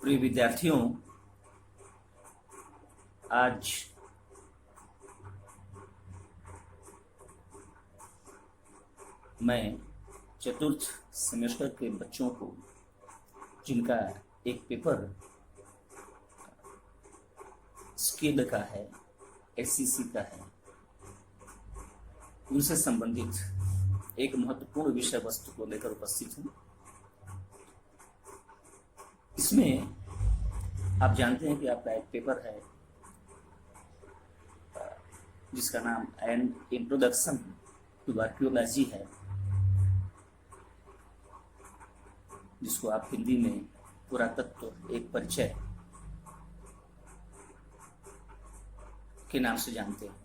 प्रिय विद्यार्थियों, आज मैं चतुर्थ सेमेस्टर के बच्चों को, जिनका एक पेपर स्किल का है, एससीसी का है, उनसे संबंधित एक महत्वपूर्ण विषय वस्तु को लेकर उपस्थित हूँ। इसमें आप जानते हैं कि आपका एक पेपर है जिसका नाम एन इंट्रोडक्शन टू आर्कियोलॉजी है, जिसको आप हिंदी में पुरातत्व एक परिचय के नाम से जानते हैं।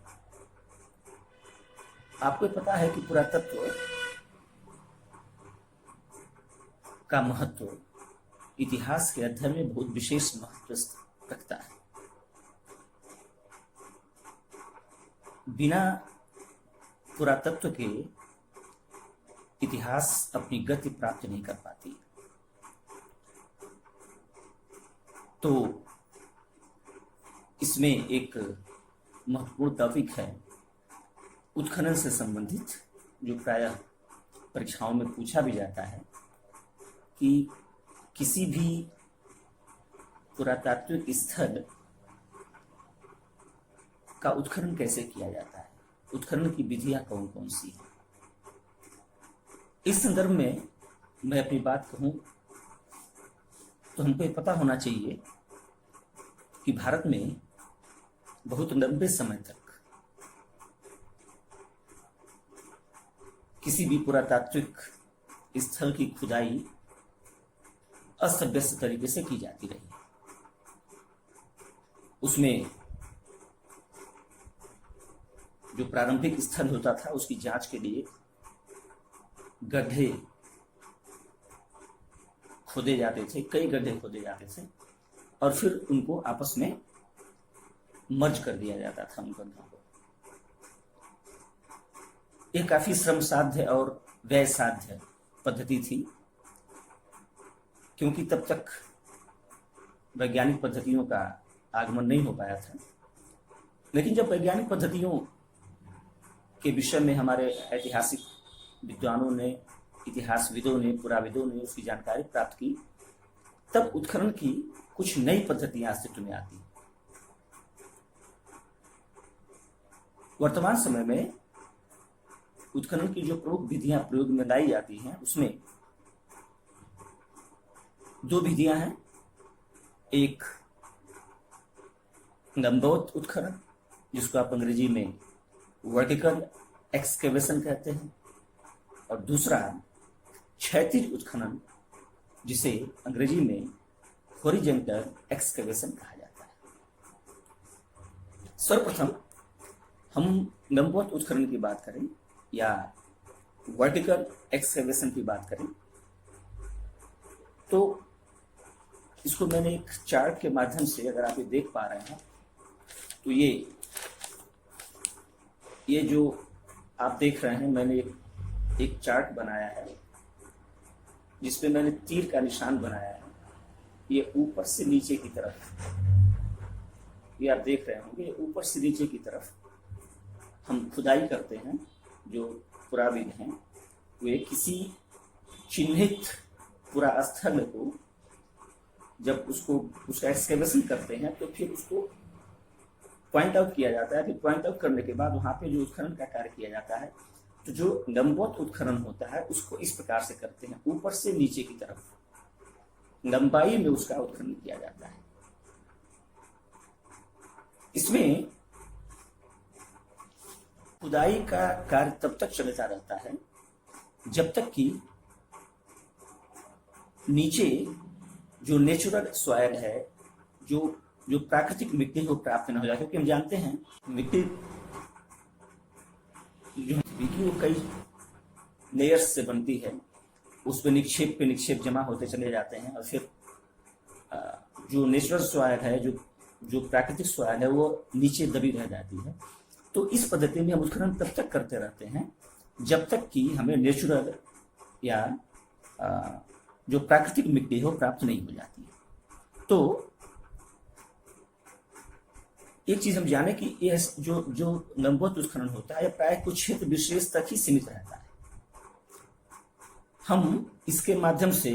आपको पता है कि पुरातत्व का महत्व इतिहास के अध्ययन में बहुत विशेष महत्व रखता है। बिना पुरातत्व के इतिहास अपनी गति प्राप्त नहीं कर पाती। तो इसमें एक महत्वपूर्ण टॉपिक है उत्खनन से संबंधित, जो प्रायः परीक्षाओं में पूछा भी जाता है कि किसी भी पुरातात्विक स्थल का उत्खनन कैसे किया जाता है, उत्खनन की विधियां कौन कौन सी हैं। इस संदर्भ में मैं अपनी बात कहूं तो हमको ये पता होना चाहिए कि भारत में बहुत लंबे समय तक किसी भी पुरातात्विक स्थल की खुदाई अस्त-व्यस्त तरीके से की जाती रही। उसमें जो प्रारंभिक स्थल होता था उसकी जांच के लिए गड्ढे खोदे जाते थे, कई गड्ढे खोदे जाते थे और फिर उनको आपस में मर्ज कर दिया जाता था उन गड्ढों को। यह काफी श्रम साध्य और व्यय साध्य पद्धति थी, क्योंकि तब तक वैज्ञानिक पद्धतियों का आगमन नहीं हो पाया था। लेकिन जब वैज्ञानिक पद्धतियों के विषय में हमारे ऐतिहासिक विद्वानों ने, इतिहासविदों ने, पुराविदों ने उसकी जानकारी प्राप्त की, तब उत्खनन की कुछ नई पद्धतियां अस्तित्व में आती। वर्तमान समय में उत्खनन की जो प्रमुख विधियां प्रयोग में लाई जाती हैं, उसमें दो विधियां हैं। एक लंबवत उत्खनन, जिसको आप अंग्रेजी में वर्टिकल एक्सकेवेशन कहते हैं, और दूसरा क्षैतिज उत्खनन, जिसे अंग्रेजी में हॉरिजॉन्टल एक्सकेवेशन कहा जाता है। सर्वप्रथम हम लंबवत उत्खनन की बात करें या वर्टिकल एक्सकेवेशन की बात करें, तो इसको मैंने एक चार्ट के माध्यम से, अगर आप ये देख पा रहे हैं, तो ये जो आप देख रहे हैं, मैंने एक चार्ट बनाया है जिसपे मैंने तीर का निशान बनाया है। ये ऊपर से नीचे की तरफ, ये आप देख रहे होंगे, ऊपर से नीचे की तरफ हम खुदाई करते हैं। जो पुराविद हैं वे किसी चिन्हित पुरा स्थल को जब उसका एक्सकेवेशन करते हैं तो फिर उसको पॉइंट आउट किया जाता है। फिर पॉइंट आउट करने के बाद वहां पे जो उत्खनन का कार्य किया जाता है, तो जो लंबवत उत्खनन होता है उसको इस प्रकार से करते हैं, ऊपर से नीचे की तरफ लंबाई में उसका उत्खनन किया जाता है। इसमें खुदाई का कार्य तब तक चलता रहता है जब तक कि नीचे जो नेचुरल सॉइल है, जो प्राकृतिक मिट्टी को प्राप्त न हो जाए। क्योंकि हम जानते हैं मिट्टी वो कई लेयर्स से बनती है, उसमें निक्षेप पे निक्षेप जमा होते चले जाते हैं और फिर जो नेचुरल सॉइल है, जो प्राकृतिक सॉइल है, वो नीचे दबी रह जाती है। तो इस पद्धति में हम उत्खनन तब तक करते रहते हैं जब तक कि हमें नेचुरल या जो प्राकृतिक मिट्टी है वो प्राप्त नहीं हो जाती है। तो एक चीज हम जाने कि यह जो जो लंबवत उत्खनन होता है, यह प्राय कुछ क्षेत्र विशेष तक ही सीमित रहता है। हम इसके माध्यम से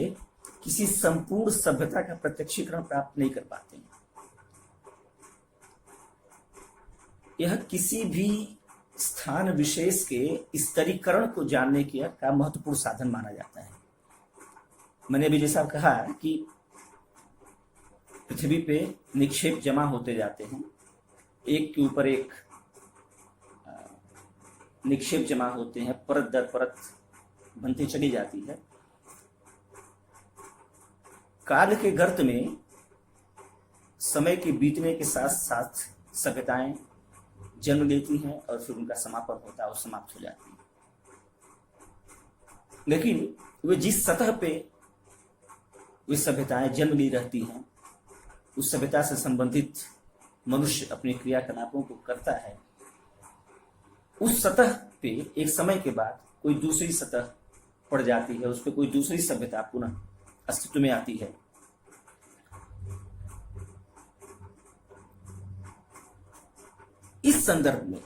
किसी संपूर्ण सभ्यता का प्रत्यक्षीकरण प्राप्त नहीं कर पाते हैं। यह किसी भी स्थान विशेष के स्तरीकरण को जानने का महत्वपूर्ण साधन माना जाता है। मैंने अभी जैसा कहा कि पृथ्वी पे निक्षेप जमा होते जाते हैं, एक के ऊपर एक निक्षेप जमा होते हैं, परत दर परत बनती चली जाती है। काल के गर्त में समय के बीतने के साथ साथ सभ्यताएं जन्म लेती हैं और फिर उनका समापन होता है और समाप्त हो जाती है। लेकिन वे जिस सतह पे वे सभ्यताएं जन्म ली रहती हैं, उस सभ्यता से संबंधित मनुष्य अपने क्रियाकलापों को करता है, उस सतह पे एक समय के बाद कोई दूसरी सतह पड़ जाती है, उस पर कोई दूसरी सभ्यता पुनः अस्तित्व में आती है। इस संदर्भ में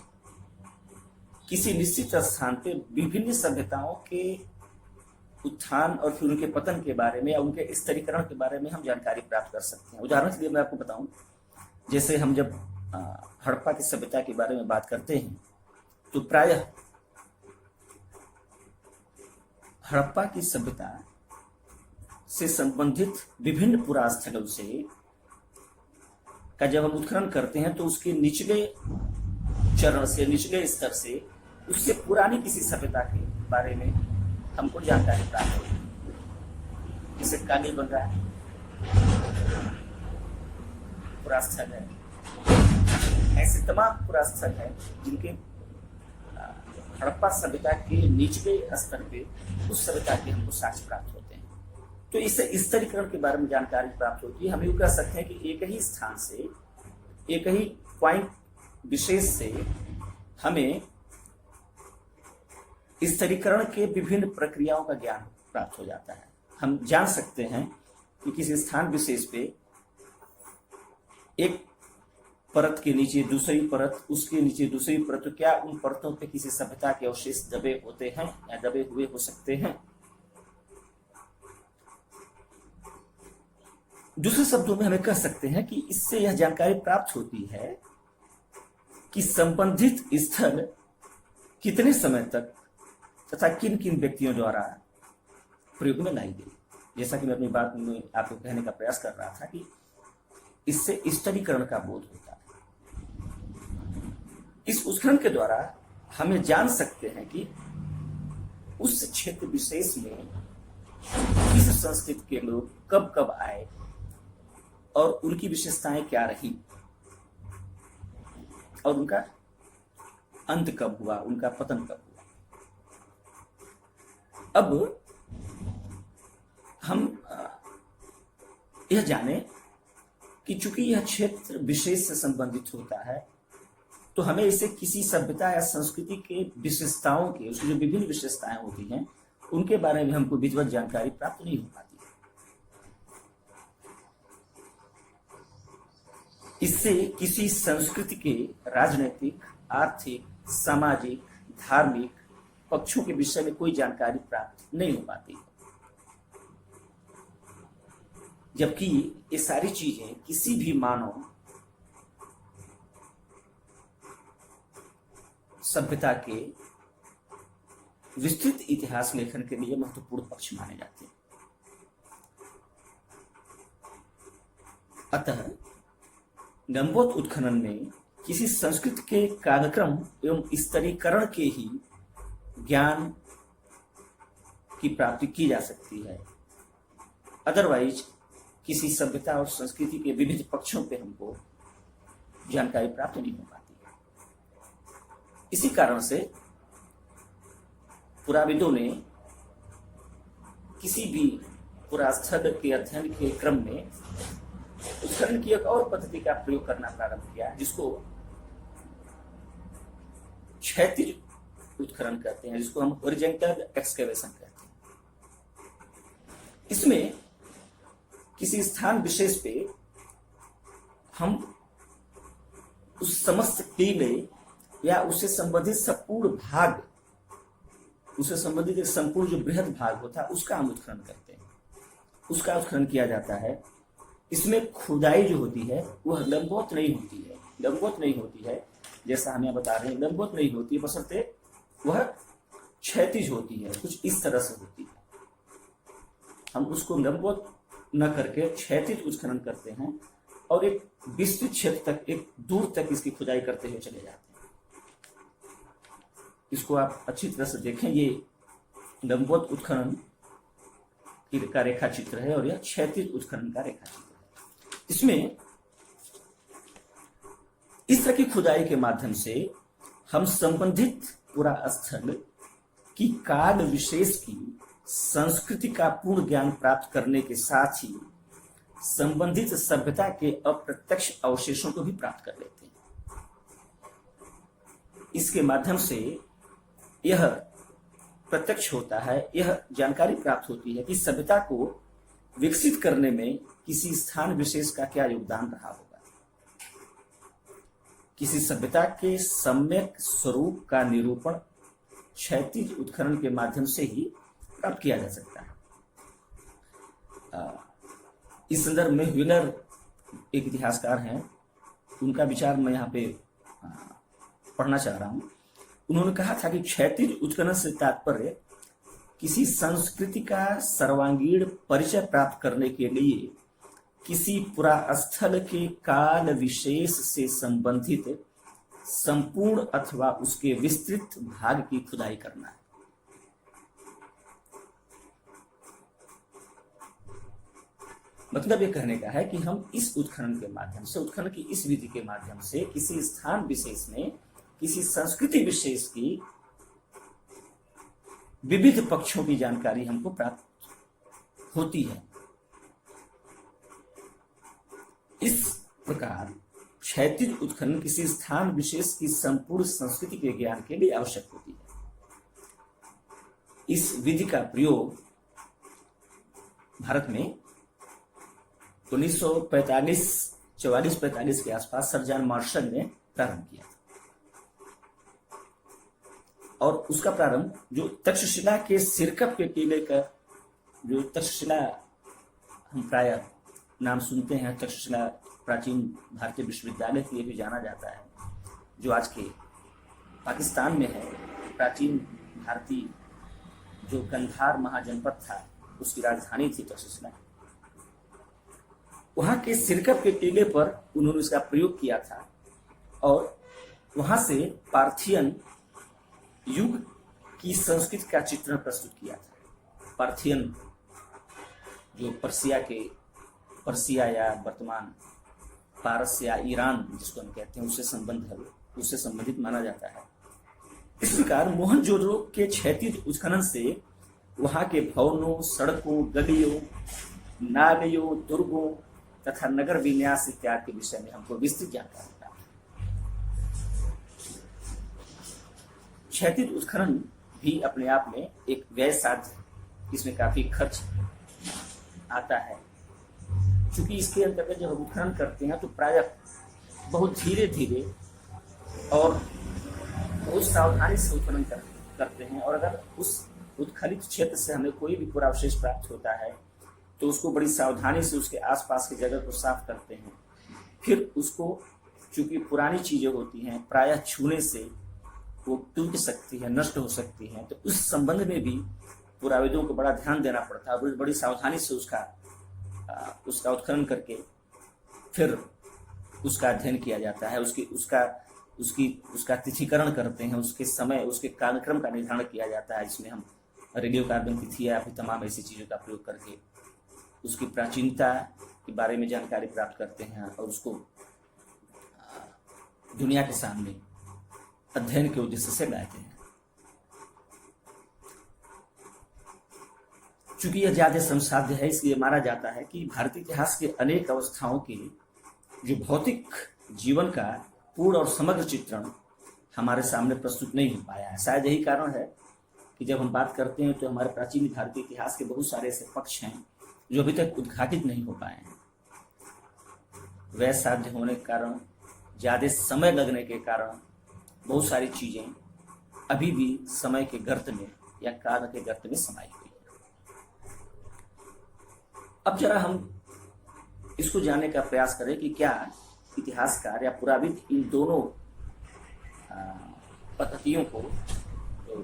किसी निश्चित स्थान पे विभिन्न सभ्यताओं के उत्थान और फिर उनके पतन के बारे में या उनके स्तरीकरण के बारे में हम जानकारी प्राप्त कर सकते हैं। उदाहरण के लिए मैं आपको बताऊं, जैसे हम जब हड़प्पा की सभ्यता के बारे में बात करते हैं तो प्रायः हड़प्पा की सभ्यता से संबंधित विभिन्न पुरास्थलों से का जब हम उत्खनन करते हैं तो उसके निचले चरण से, निचले स्तर से, उससे पुरानी किसी सभ्यता के बारे में हमको जानकारी प्राप्त होती है। जैसे काली बन रहा है, पुरास्थल है, ऐसे तमाम पुरास्थल है जिनके हड़प्पा सभ्यता के निचले स्तर पे उस सभ्यता के हमको साक्ष्य प्राप्त होते हैं। तो इससे स्तरीकरण के बारे में जानकारी प्राप्त होती है। हम यूँ कह सकते हैं कि एक ही स्थान से, एक ही पॉइंट विशेष से हमें स्तरीकरण के विभिन्न प्रक्रियाओं का ज्ञान प्राप्त हो जाता है। हम जान सकते हैं कि किसी स्थान विशेष पे एक परत के नीचे दूसरी परत, उसके नीचे दूसरी परत, तो क्या उन परतों पे किसी सभ्यता के अवशेष दबे होते हैं या दबे हुए हो सकते हैं। दूसरे शब्दों में हमें कह सकते हैं कि इससे यह जानकारी प्राप्त होती है कि संबंधित स्थल कितने समय तक तथा किन किन व्यक्तियों द्वारा प्रयोग में लाई गई। जैसा कि मैं अपनी बात में आपको कहने का प्रयास कर रहा था कि इससे स्तरीकरण का बोध होता है। इस उत्खनन के द्वारा हमें जान सकते हैं कि उस क्षेत्र विशेष में किस संस्कृति के लोग कब कब आए और उनकी विशेषताएं क्या रही और उनका अंत कब हुआ, उनका पतन कब हुआ। अब हम यह जाने कि चूंकि यह क्षेत्र विशेष से संबंधित होता है, तो हमें इसे किसी सभ्यता या संस्कृति के विशेषताओं के, उसकी जो विभिन्न विशेषताएं होती हैं, उनके बारे में हमको विधिवत जानकारी प्राप्त नहीं हो पाती। इससे किसी संस्कृति के राजनीतिक, आर्थिक, सामाजिक, धार्मिक पक्षों के विषय में कोई जानकारी प्राप्त नहीं हो पाती। जबकि ये सारी चीजें किसी भी मानव सभ्यता के विस्तृत इतिहास लेखन के लिए महत्वपूर्ण पक्ष माने जाते हैं। अतः लंबवत उत्खनन में किसी संस्कृति के कार्यक्रम एवं स्तरीकरण के ही ज्ञान की प्राप्ति की जा सकती है। अदरवाइज किसी सभ्यता और संस्कृति के विविध पक्षों पे हमको जानकारी प्राप्त नहीं हो पाती। इसी कारण से पुराविदों ने किसी भी पुरास्थल के अध्ययन के क्रम में उत्खनन की एक और पद्धति का प्रयोग करना प्रारंभ किया, जिसको क्षैतिज उत्खनन कहते हैं, जिसको हम हॉरिजॉन्टल एक्सकेवेशन कहते हैं। इसमें किसी स्थान विशेष पे हम उस समस्त टीले या उससे संबंधित संपूर्ण भाग, उससे संबंधित एक संपूर्ण जो बृहद भाग होता है उसका हम उत्खनन करते हैं, उसका उत्खनन किया जाता है। इसमें खुदाई जो होती है वह लंबवत नहीं होती है, लंबवत नहीं होती है, जैसा हम यहाँ बता रहे हैं, लंबवत नहीं होती है, बशर्ते वह क्षैतिज होती है, कुछ इस तरह से होती है। हम उसको लंबवत न करके क्षैतिज उत्खनन करते हैं और एक विस्तृत क्षेत्र तक, एक दूर तक इसकी खुदाई करते हुए चले जाते हैं। इसको आप अच्छी तरह से देखें, ये लंबवत उत्खनन का रेखा चित्र है और यह क्षैतिज उत्खनन का रेखा चित्र है। इसमें इस तरह की खुदाई के माध्यम से हम संबंधित पुरास्थल की काल विशेष की संस्कृति का पूर्ण ज्ञान प्राप्त करने के साथ ही संबंधित सभ्यता के अप्रत्यक्ष अवशेषों को भी प्राप्त कर लेते हैं। इसके माध्यम से यह प्रत्यक्ष होता है, यह जानकारी प्राप्त होती है कि सभ्यता को विकसित करने में किसी स्थान विशेष का क्या योगदान रहा होगा। किसी सभ्यता के सम्यक स्वरूप का निरूपण क्षैतिज उत्खनन के माध्यम से ही प्राप्त किया जा सकता है। इस संदर्भ में व्हीलर एक इतिहासकार हैं, उनका विचार मैं यहाँ पे पढ़ना चाह रहा हूं। उन्होंने कहा था कि क्षैतिज उत्खनन से तात्पर्य किसी संस्कृति का सर्वांगीण परिचय प्राप्त करने के लिए किसी पुरास्थल के काल विशेष से संबंधित संपूर्ण अथवा उसके विस्तृत भाग की खुदाई करना है। मतलब ये कहने का है कि हम इस उत्खनन के माध्यम से, उत्खनन की इस विधि के माध्यम से किसी स्थान विशेष में, किसी संस्कृति विशेष की विविध पक्षों की जानकारी हमको प्राप्त होती है। इस प्रकार क्षैतिज उत्खनन किसी स्थान विशेष की संपूर्ण संस्कृति के ज्ञान के लिए आवश्यक होती है। इस विधि का प्रयोग भारत में 1945 के आसपास सर जॉन मार्शल ने प्रारंभ किया और उसका प्रारंभ जो तक्षशिला के सिरकप के टीले का, जो तक्षशिला हम प्राय नाम सुनते हैं, तक्षशिला प्राचीन भारतीय विश्वविद्यालय के लिए भी जाना जाता है, जो आज के पाकिस्तान में है। प्राचीन भारतीय जो कंधार महाजनपद था उसकी राजधानी थी तक्षशिला। वहां के सिरकप के टीले पर उन्होंने इसका प्रयोग किया था और वहां से पार्थियन युग की संस्कृति का चित्रण प्रस्तुत किया था। पार्थियन जो पर्सिया या वर्तमान पारस या ईरान जिसको हम कहते हैं उससे संबंधित माना जाता है। इस प्रकार मोहनजोदड़ो के क्षैतिज उत्खनन से वहां के भवनों, सड़कों, गलियों, नालियों, दुर्गों तथा नगर विन्यास इत्यादि के विषय में हमको विस्तृत जानकारी प्राप्त। क्षैतिज उत्खनन भी अपने आप में एक व्यय साध्य, इसमें काफी खर्च आता है, क्योंकि इसके अंतर्गत जब हम उत्खनन करते हैं तो प्रायः बहुत धीरे धीरे और बहुत सावधानी से उत्खनन करते हैं। और अगर उस उत्खनित क्षेत्र से हमें कोई भी पुरावशेष प्राप्त होता है तो उसको बड़ी सावधानी से उसके आसपास की जगह को साफ करते हैं। फिर उसको, चूंकि पुरानी चीजें होती हैं, प्रायः छूने से वो टूट सकती है, नष्ट हो सकती है, तो उस संबंध में भी पुराविदों को बड़ा ध्यान देना पड़ता है। बड़ी सावधानी से उसका उत्खनन करके फिर उसका अध्ययन किया जाता है, उसका तिथिकरण करते हैं, उसके समय, उसके कालक्रम का निर्धारण किया जाता है, जिसमें हम रेडियो कार्बन तिथि या फिर तमाम ऐसी चीजों का प्रयोग करके उसकी प्राचीनता के बारे में जानकारी प्राप्त करते हैं और उसको दुनिया के सामने अध्ययन के उद्देश्य से लाते हैं। चूंकि यह ज्यादा संसाध्य है, इसलिए माना जाता है कि भारतीय इतिहास के अनेक अवस्थाओं के जो भौतिक जीवन का पूर्ण और समग्र चित्रण हमारे सामने प्रस्तुत नहीं हो पाया है। शायद यही कारण है कि जब हम बात करते हैं तो हमारे प्राचीन भारतीय इतिहास के बहुत सारे ऐसे पक्ष हैं जो अभी तक उद्घाटित नहीं हो पाए हैं। वह साध्य होने के कारण, ज़्यादा समय लगने के कारण बहुत सारी चीज़ें अभी भी समय के गर्त में या काल के गर्त में समाई हुई है। अब जरा हम इसको जानने का प्रयास करें कि क्या इतिहासकार या पुराविद इन दोनों पद्धतियों को, जो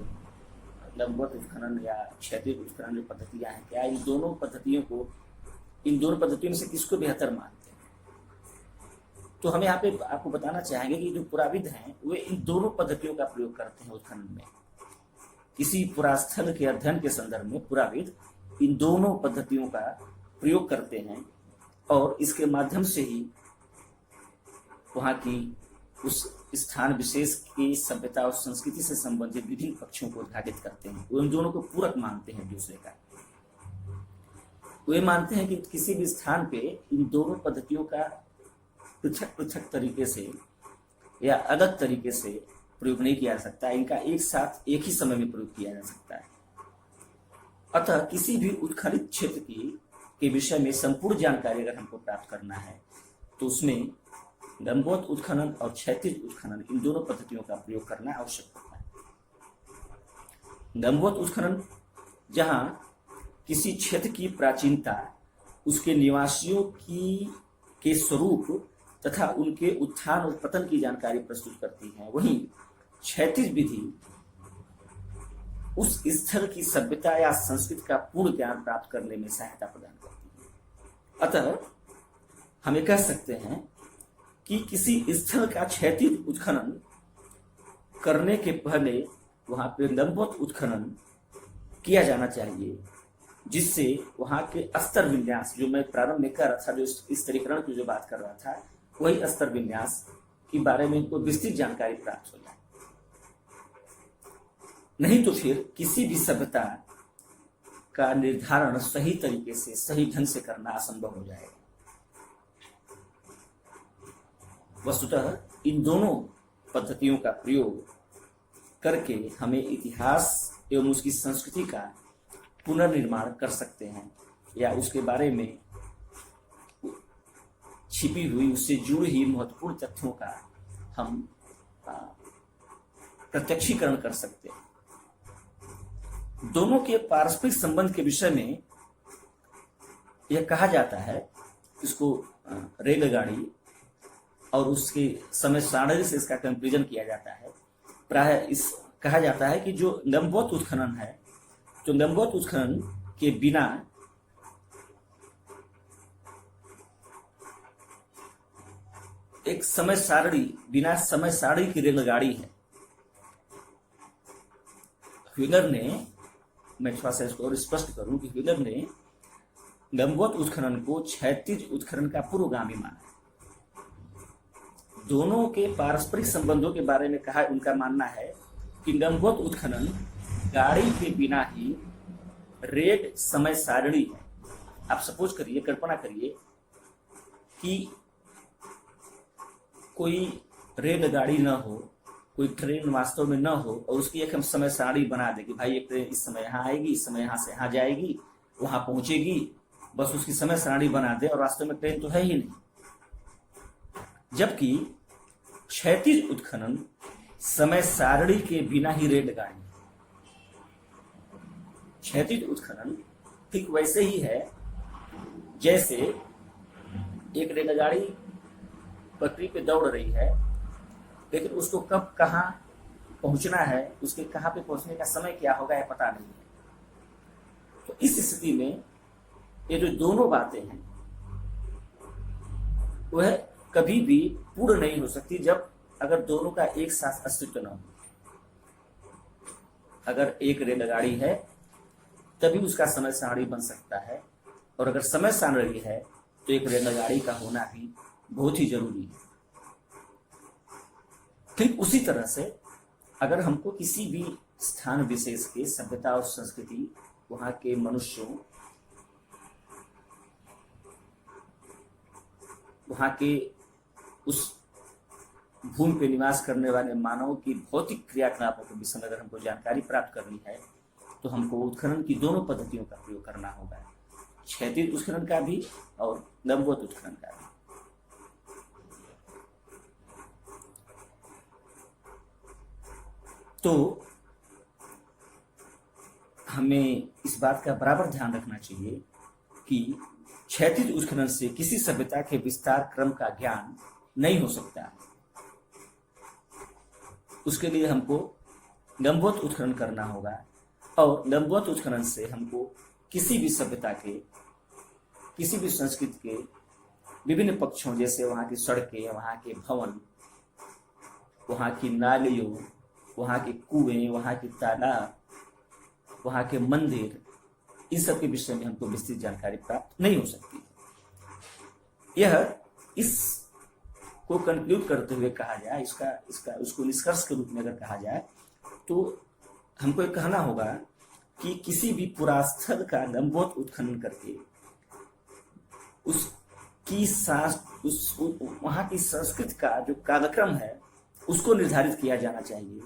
लंबवत उत्खनन या क्षैतिज उत्खनन जो पद्धतियां हैं, क्या इन दोनों पद्धतियों में से किसको बेहतर मानते हैं? तो हम यहाँ पे आपको बताना चाहेंगे कि जो पुराविद हैं वे इन दोनों पद्धतियों का प्रयोग करते हैं उत्खनन में। किसी पुरास्थल के अध्ययन के संदर्भ में पुराविद इन दोनों पद्धतियों का प्रयोग करते हैं और इसके माध्यम से ही वहाँ की उस स्थान विशेष की सभ्यता और संस्कृति से संबंधित विभिन्न पक्षों को उद्घाटित करते हैं। वो इन दोनों को पूरक मानते हैं दूसरे का। वे मानते हैं कि किसी भी स्थान पे इन दोनों पद्धतियों का पृथक पृथक तरीके से या अलग तरीके से प्रयोग नहीं किया जा सकता, इनका एक साथ एक ही समय में प्रयोग किया जा सकता है। अतः किसी भी उत्खनित क्षेत्र के विषय में संपूर्ण जानकारी अगर हमको प्राप्त करना है तो उसमें लंबवत उत्खनन और क्षैतिज उत्खनन इन दोनों पद्धतियों का प्रयोग करना आवश्यक होता है। लंबवत उत्खनन जहां किसी क्षेत्र की प्राचीनता, उसके निवासियों के स्वरूप तथा उनके उत्थान और पतन की जानकारी प्रस्तुत करती है, वहीं क्षैतिज विधि उस स्थल की सभ्यता या संस्कृति का पूर्ण ज्ञान प्राप्त करने में सहायता प्रदान करती है। अतः हम ये कह सकते हैं कि किसी स्थल का क्षैतिज उत्खनन करने के पहले वहां पे लंबवत उत्खनन किया जाना चाहिए, जिससे वहां के स्तर विन्यास, जो मैं प्रारंभ में कर रहा था, जो स्तरीकरण की जो बात कर रहा था, वही स्तर विन्यास के बारे में इनको विस्तृत जानकारी प्राप्त हो जाए। नहीं तो फिर किसी भी सभ्यता का निर्धारण सही तरीके से, सही ढंग से करना असंभव हो जाएगा। वस्तुतः इन दोनों पद्धतियों का प्रयोग करके हमें इतिहास एवं उसकी संस्कृति का पुनर्निर्माण कर सकते हैं, या उसके बारे में छिपी हुई, उससे जुड़ी हुई महत्वपूर्ण तथ्यों का हम प्रत्यक्षीकरण कर सकते हैं। दोनों के पारस्परिक संबंध के विषय में यह कहा जाता है, इसको रेलगाड़ी और उसके समय सारणी से इसका कंपेरिजन किया जाता है। प्राय इस कहा जाता है कि जो लंबवत उत्खनन है, तो लंबवत उत्खनन के बिना एक समय सारणी, बिना समय सारणी की रेलगाड़ी है। व्हीलर ने, मैं थोड़ा सा इसको और स्पष्ट करूं कि व्हीलर ने लंबवत उत्खनन को क्षैतिज उत्खनन का पूर्वगामी माना। दोनों के पारस्परिक संबंधों के बारे में कहा, उनका मानना है कि लंबवत उत्खनन गाड़ी के बिना ही रेड समय सारणी है। आप सपोज करिए, कल्पना करिए कि कोई रेलगाड़ी न हो, कोई ट्रेन वास्तव में न हो, और उसकी एक हम समय सारणी बना दे कि भाई ये ट्रेन इस समय यहाँ आएगी, इस समय यहाँ से यहाँ जाएगी, वहां पहुंचेगी, बस उसकी समय सारणी बना दे, और वास्तव में ट्रेन तो है ही नहीं। जबकि क्षैतिज उत्खनन समय सारणी के बिना ही रेलगाड़ी, क्षैतिज उत्खनन ठीक वैसे ही है जैसे एक रेलगाड़ी पटरी पे दौड़ रही है, लेकिन उसको कब कहाँ पहुंचना है, उसके कहाँ पे पहुंचने का समय क्या होगा, यह पता नहीं है। तो इस स्थिति में ये जो दोनों बातें हैं वह कभी भी पूर्ण नहीं हो सकती जब अगर दोनों का एक साथ अस्तित्व न हो। अगर एक रेलगाड़ी है तभी उसका समय सारणी बन सकता है, और अगर समय सारणी है तो एक रेलगाड़ी का होना भी बहुत ही जरूरी है। ठीक उसी तरह से अगर हमको किसी भी स्थान विशेष के सभ्यता और संस्कृति, वहां के मनुष्यों, वहां के उस भूमि पे निवास करने वाले मानवों की भौतिक क्रियाकलापों के विषय में अगर हमको जानकारी प्राप्त करनी है तो हमको उत्खनन की दोनों पद्धतियों का प्रयोग करना होगा, क्षैतिज उत्खनन का भी और लंबवत उत्खनन का भी। तो हमें इस बात का बराबर ध्यान रखना चाहिए कि क्षैतिज उत्खनन से किसी सभ्यता के विस्तार क्रम का ज्ञान नहीं हो सकता। उसके लिए हमको लंबवत उत्खनन करना होगा, और लंबवत उत्खनन से हमको किसी भी सभ्यता के, किसी भी संस्कृति के विभिन्न पक्षों, जैसे वहाँ की सड़कें, वहाँ के भवन, वहाँ की नालियों, वहाँ के कुएं, वहाँ की तालाब, वहाँ के मंदिर, इन सब के विषय में हमको विस्तृत जानकारी प्राप्त नहीं हो सकती। यह इस को कंक्लूड करते हुए कहा जाए, इसका उसको निष्कर्ष के रूप में अगर कहा जाए, तो हमको ये कहना होगा कि किसी भी पुरास्थल का लंबवत उत्खनन करके वहाँ की संस्कृति का जो कालक्रम है उसको निर्धारित किया जाना चाहिए,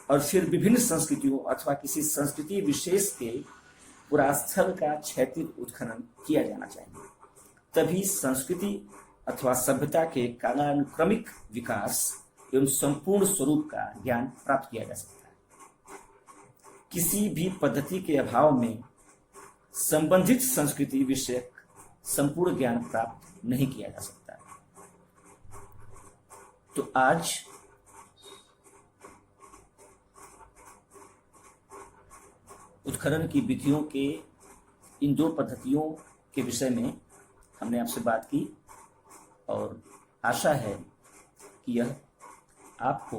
और फिर विभिन्न संस्कृतियों अथवा किसी संस्कृति विशेष के पुरास्थल का क्षैतिज उत्खनन किया जाना चाहिए। तभी संस्कृति अथवा सभ्यता के कालानुक्रमिक विकास एवं संपूर्ण स्वरूप का ज्ञान प्राप्त किया जा सकता है। किसी भी पद्धति के अभाव में संबंधित संस्कृति विषयक संपूर्ण ज्ञान प्राप्त नहीं किया जा सकता। तो आज उत्खनन की विधियों के इन दो पद्धतियों के विषय में हमने आपसे बात की, और आशा है कि यह आपको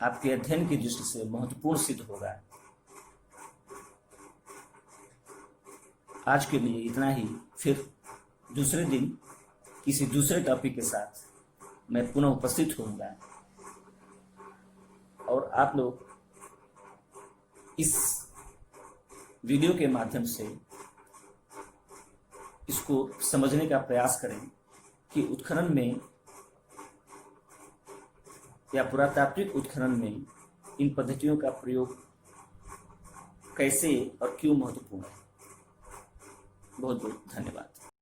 आपके अध्ययन की दृष्टि से महत्वपूर्ण सिद्ध होगा। आज के लिए इतना ही। फिर दूसरे दिन किसी दूसरे टॉपिक के साथ मैं पुनः उपस्थित होऊंगा, और आप लोग इस वीडियो के माध्यम से इसको समझने का प्रयास करें कि उत्खनन में या पुरातात्विक उत्खनन में इन पद्धतियों का प्रयोग कैसे और क्यों महत्वपूर्ण है। बहुत बहुत धन्यवाद।